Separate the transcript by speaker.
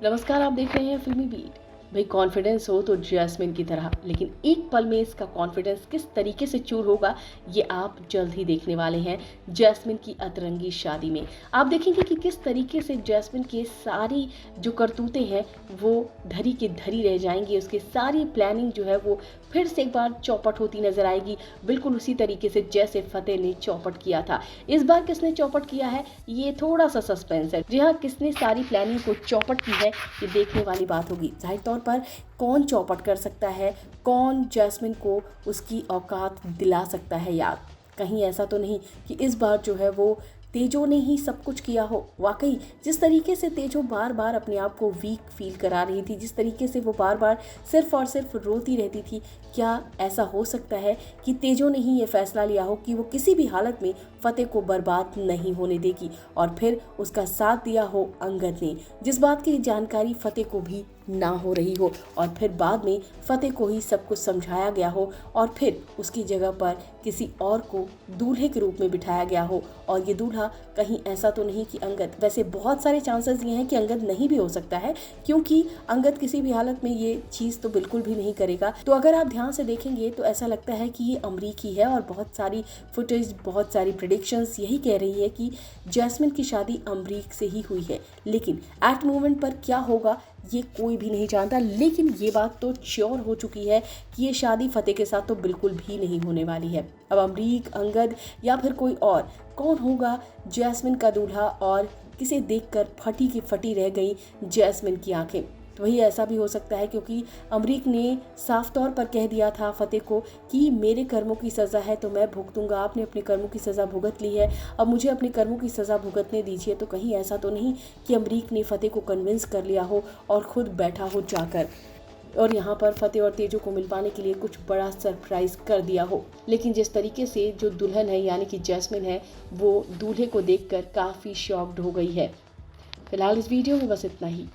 Speaker 1: नमस्कार, आप देख रहे हैं फिल्मी बीट। भाई कॉन्फिडेंस हो तो जैस्मिन की तरह, लेकिन एक पल में इसका कॉन्फिडेंस किस तरीके से चूर होगा ये आप जल्द ही देखने वाले हैं जैस्मिन की अतरंगी शादी में। आप देखेंगे कि किस तरीके से जैस्मिन की सारी जो करतूतें हैं वो धरी की धरी रह जाएंगी। उसकी सारी प्लानिंग जो है वो फिर से एक बार चौपट होती नजर आएगी, बिल्कुल उसी तरीके से जैसे फतेह ने चौपट किया था। इस बार किसने चौपट किया है ये थोड़ा सा सस्पेंस है। जी हाँ, किसने सारी प्लानिंग को चौपट की है ये देखने वाली बात होगी। जाहिर तौर पर कौन चौपट कर सकता है, कौन जैस्मिन को उसकी औकात दिला सकता है याद। कहीं ऐसा तो नहीं कि इस बार जो है वो तेजो ने ही सब कुछ किया हो। वाकई जिस तरीके से तेजो बार बार अपने आप को वीक फील करा रही थी, जिस तरीके से वो बार बार सिर्फ और सिर्फ रोती रहती थी, क्या ऐसा हो सकता है कि तेजो ने ही ये फैसला लिया हो कि वो किसी भी हालत में फतेह को बर्बाद नहीं होने देगी, और फिर उसका साथ दिया हो अंगद ने, जिस बात की जानकारी फतेह को भी ना हो रही हो, और फिर बाद में फतेह को ही सब कुछ समझाया गया हो और फिर उसकी जगह पर किसी और को दूल्हे के रूप में बिठाया गया हो। और ये दूल्हा कहीं ऐसा तो नहीं कि अंगद, वैसे बहुत सारे चांसेस ये हैं कि अंगद नहीं भी हो सकता है, क्योंकि अंगद किसी भी हालत में ये चीज़ तो बिल्कुल भी नहीं करेगा। तो अगर आप ध्यान से देखेंगे तो ऐसा लगता है कि ये अमरीक ही है, और बहुत सारी फुटेज, बहुत सारी प्रेडिक्शंस यही कह रही है कि जैस्मिन की शादी अमरीक से ही हुई है। लेकिन एट मोमेंट पर क्या होगा ये कोई भी नहीं जानता, लेकिन ये बात तो श्योर हो चुकी है कि ये शादी फतेह के साथ तो बिल्कुल भी नहीं होने वाली है। अब अमरीक, अंगद या फिर कोई और, कौन होगा जैस्मिन का दूल्हा, और किसे देखकर फटी की फटी रह गई जैस्मिन की आंखें। तो वही ऐसा भी हो सकता है, क्योंकि अमरीक ने साफ तौर पर कह दिया था फतेह को कि मेरे कर्मों की सज़ा है तो मैं भुगतूंगा, आपने अपने कर्मों की सज़ा भुगत ली है, अब मुझे अपने कर्मों की सज़ा भुगतने दीजिए। तो कहीं ऐसा तो नहीं कि अमरीक ने फतेह को कन्विंस कर लिया हो और ख़ुद बैठा हो जाकर, और यहाँ पर फतेह और तेजो को मिलवाने के लिए कुछ बड़ा सरप्राइज कर दिया हो। लेकिन जिस तरीके से जो दुल्हन है यानी कि जैस्मिन है, वो दूल्हे को देखकर काफ़ी शॉक्ड हो गई है। फिलहाल इस वीडियो में बस इतना ही।